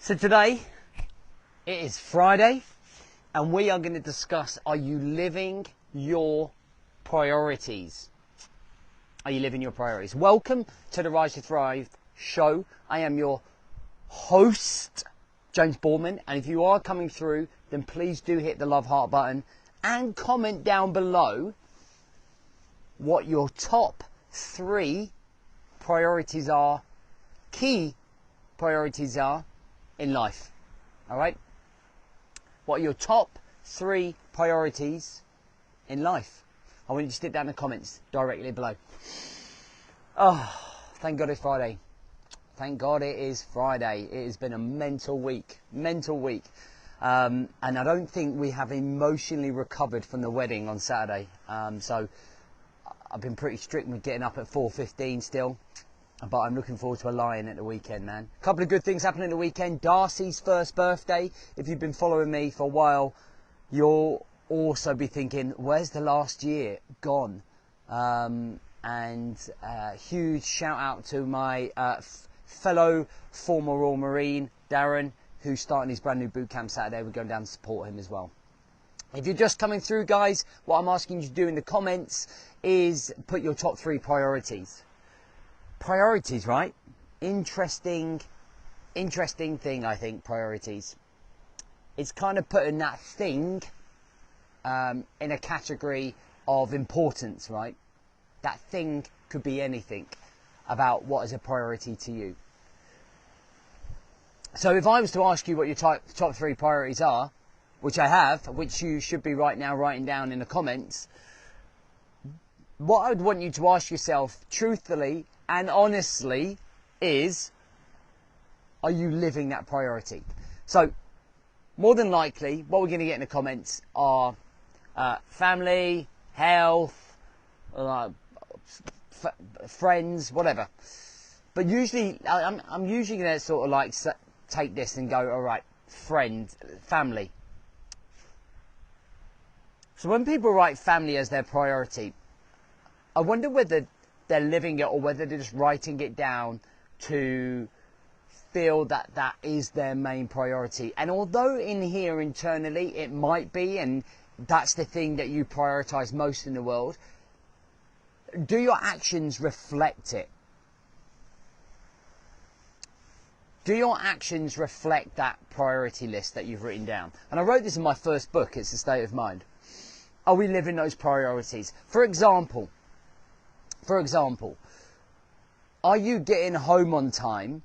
So today, it is Friday, and we are going to discuss, are you living your priorities? Are you living your priorities? Welcome to the Rise to Thrive show. I am your host, James Bourman, and if you are coming through, then please do hit the love heart button and comment down below what your top 3 priorities are, key priorities are in life. All right? What are your top 3 priorities in life? I want you to stick down in the comments directly below. Oh, thank God it's Friday. Thank God it is Friday. It has been a mental week. And I don't think we have emotionally recovered from the wedding on Saturday. So I've been pretty strict with getting up at 4:15 still. But I'm looking forward to a lion at the weekend, man. A couple of good things happening at the weekend. Darcy's first birthday. If you've been following me for a while, you'll also be thinking, where's the last year gone? Huge shout out to my fellow former Royal Marine, Darren, who's starting his brand new boot camp Saturday. We're going down to support him as well. If you're just coming through, guys, what I'm asking you to do in the comments is put your top 3 priorities. Priorities, right? Interesting thing, I think, priorities. It's kind of putting that thing in a category of importance, right? That thing could be anything about what is a priority to you. So if I was to ask you what your top 3 priorities are, which I have, which you should be right now writing down in the comments, what I would want you to ask yourself truthfully and honestly is, are you living that priority? So more than likely, what we're going to get in the comments are family, health, friends, whatever. But usually, I'm usually going to sort of like take this and go, all right, family. So when people write family as their priority, I wonder whether they're living it or whether they're just writing it down to feel that that is their main priority. And although in here internally it might be, and that's the thing that you prioritize most in the world, do your actions reflect it? Do your actions reflect that priority list that you've written down? And I wrote this in my first book, It's a State of Mind. Are we living those priorities? For example, are you getting home on time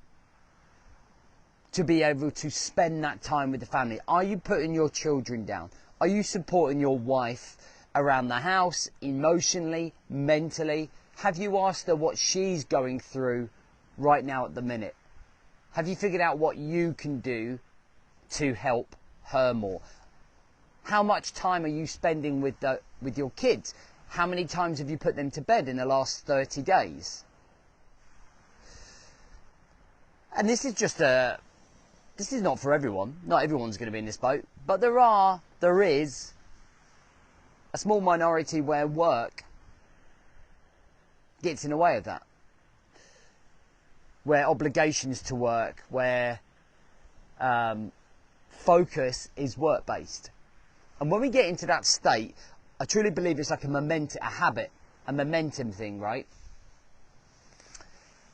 to be able to spend that time with the family? Are you putting your children down? Are you supporting your wife around the house, emotionally, mentally? Have you asked her what she's going through right now at the minute? Have you figured out what you can do to help her more? How much time are you spending with your kids? How many times have you put them to bed in the last 30 days? And this is not for everyone. Not everyone's going to be in this boat. But there is a small minority where work gets in the way of that. Where obligations to work, where focus is work-based. And when we get into that state, I truly believe it's like a momentum thing, right?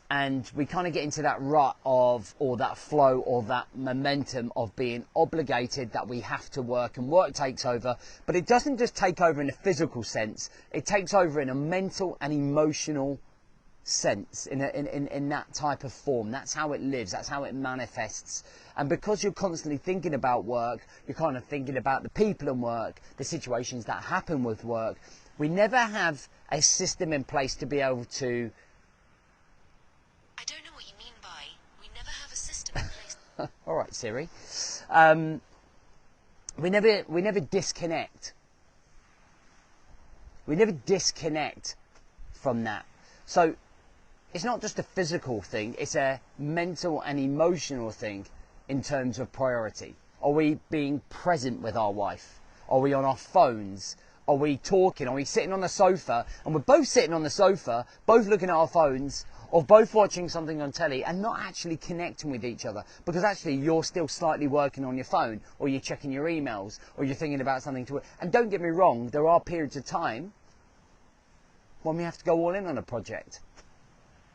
And we kind of get into that rut of, or that flow, or that momentum of being obligated that we have to work, and work takes over. But it doesn't just take over in a physical sense, it takes over in a mental and emotional sense, in that type of form. That's how it lives, that's how it manifests. And because you're constantly thinking about work, you're kind of thinking about the people in work, the situations that happen with work. We never have a system in place to be able to... I don't know what you mean by, we never have a system in place. All right, Siri. We never disconnect. We never disconnect from that. So it's not just a physical thing, it's a mental and emotional thing in terms of priority. Are we being present with our wife? Are we on our phones? Are we talking? Are we sitting on the sofa? And we're both sitting on the sofa, both looking at our phones, of both watching something on telly and not actually connecting with each other, because actually you're still slightly working on your phone, or you're checking your emails, or you're thinking about something to... And don't get me wrong, there are periods of time when we have to go all in on a project.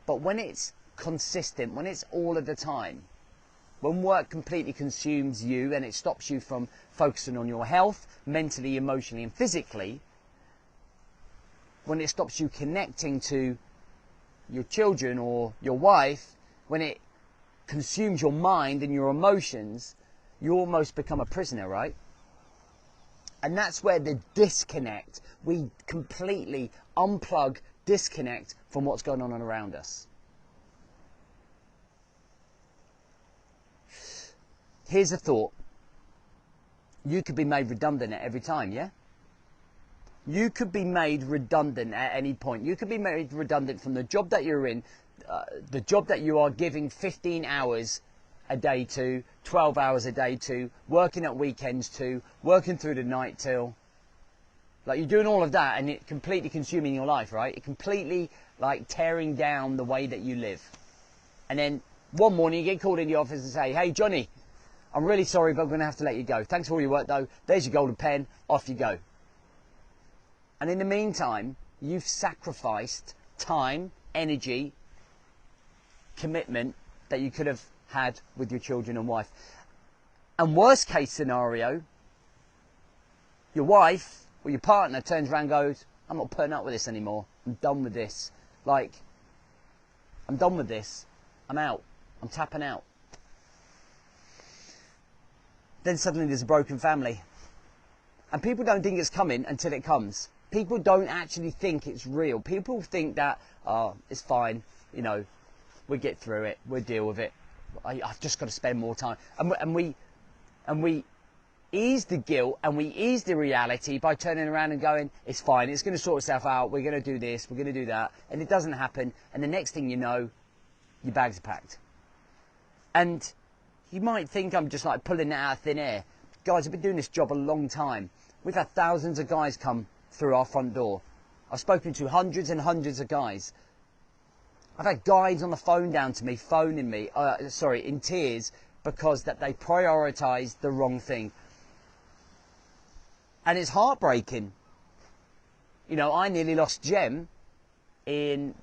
But when it's consistent, when it's all of the time, when work completely consumes you and it stops you from focusing on your health, mentally, emotionally and physically, when it stops you connecting to your children or your wife, when it consumes your mind and your emotions, you almost become a prisoner, right? And that's where the disconnect, we completely unplug, disconnect from what's going on around us. Here's a thought. You could be made redundant at every time, yeah? You could be made redundant at any point. You could be made redundant from the job that you're in, the job that you are giving 15 hours a day to, 12 hours a day to, working at weekends to, working through the night till. Like, you're doing all of that and it completely consuming your life, right? It completely, like, tearing down the way that you live. And then one morning you get called in the office and say, hey, Johnny, I'm really sorry, but I'm going to have to let you go. Thanks for all your work, though. There's your golden pen. Off you go. And in the meantime, you've sacrificed time, energy, commitment that you could have had with your children and wife. And worst case scenario, your wife or your partner turns around and goes, I'm not putting up with this anymore. I'm done with this. Like, I'm done with this. I'm out. I'm tapping out. Then suddenly there's a broken family. And people don't think it's coming until it comes. People don't actually think it's real. People think that, oh, it's fine, you know, we'll get through it, we'll deal with it. I've just got to spend more time. And we ease the guilt and we ease the reality by turning around and going, it's fine, it's going to sort itself out, we're going to do this, we're going to do that. And it doesn't happen. And the next thing you know, your bags are packed. And you might think I'm just like pulling it out of thin air. Guys, I've been doing this job a long time. We've had thousands of guys come through our front door. I've spoken to hundreds and hundreds of guys. I've had guys on the phone down to me, phoning me, in tears, because that they prioritised the wrong thing. And it's heartbreaking. You know, I nearly lost Jem in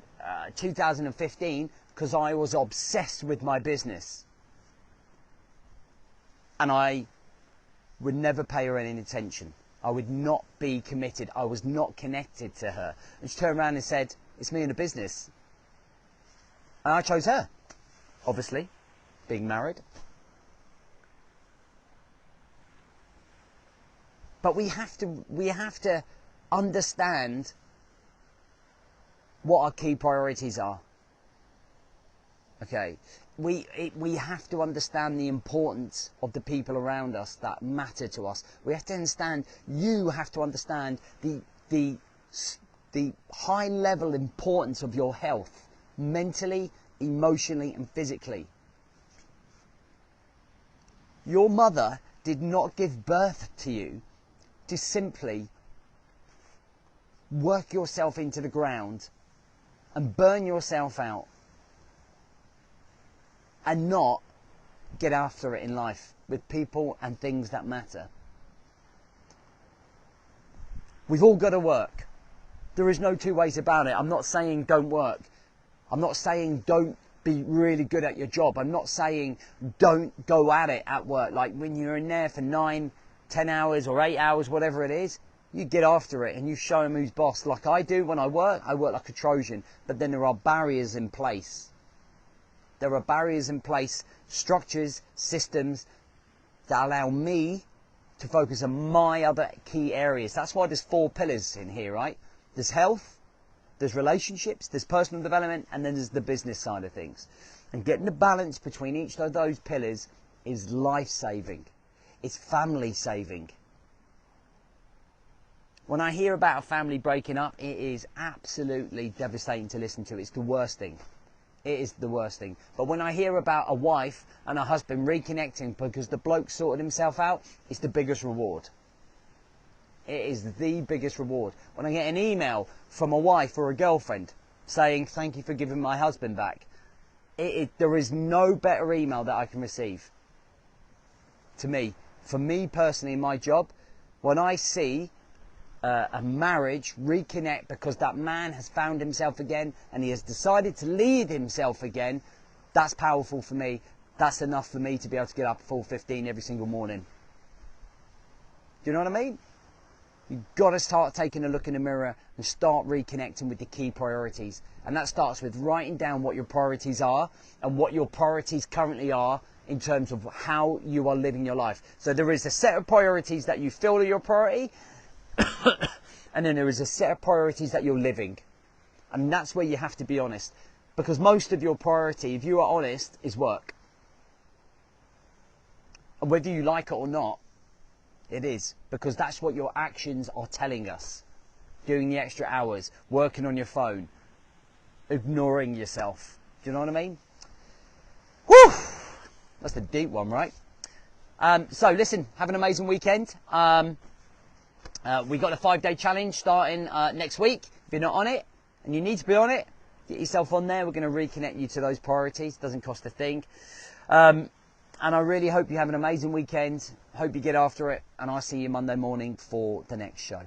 2015 because I was obsessed with my business. And I would never pay her any attention. I would not be committed. I was not connected to her. And she turned around and said, it's me and the business. And I chose her, obviously, being married. But we have to understand what our key priorities are. Okay, we have to understand the importance of the people around us that matter to us. We have to understand. You have to understand the high level importance of your health, mentally, emotionally, and physically. Your mother did not give birth to you to simply work yourself into the ground and burn yourself out and not get after it in life with people and things that matter. We've all got to work. There is no two ways about it. I'm not saying don't work. I'm not saying don't be really good at your job. I'm not saying don't go at it at work. Like when you're in there for 9, 10 hours or 8 hours, whatever it is, you get after it and you show them who's boss. Like I do when I work like a Trojan. But then there are barriers in place. There are barriers in place, structures, systems that allow me to focus on my other key areas. That's why there's 4 pillars in here, right? There's health, there's relationships, there's personal development, and then there's the business side of things. And getting the balance between each of those pillars is life-saving. It's family-saving. When I hear about a family breaking up, it is absolutely devastating to listen to. It's the worst thing. It is the worst thing. But when I hear about a wife and a husband reconnecting because the bloke sorted himself out, it's the biggest reward. It is the biggest reward. When I get an email from a wife or a girlfriend saying thank you for giving my husband back. There is no better email that I can receive. To me, for me personally in my job, when I see a marriage reconnect because that man has found himself again and he has decided to lead himself again, that's powerful for me. That's enough for me to be able to get up at 4:15 every single morning. Do you know what I mean? You've got to start taking a look in the mirror and start reconnecting with the key priorities. And that starts with writing down what your priorities are and what your priorities currently are in terms of how you are living your life. So there is a set of priorities that you feel are your priority, and then there is a set of priorities that you're living. And that's where you have to be honest. Because most of your priority, if you are honest, is work. And whether you like it or not, it is. Because that's what your actions are telling us. Doing the extra hours, working on your phone, ignoring yourself. Do you know what I mean? Whew! That's the deep one, right? So listen, have an amazing weekend. We got a 5-day challenge starting next week. If you're not on it, and you need to be on it, get yourself on there. We're going to reconnect you to those priorities. Doesn't cost a thing. And I really hope you have an amazing weekend. Hope you get after it. And I'll see you Monday morning for the next show.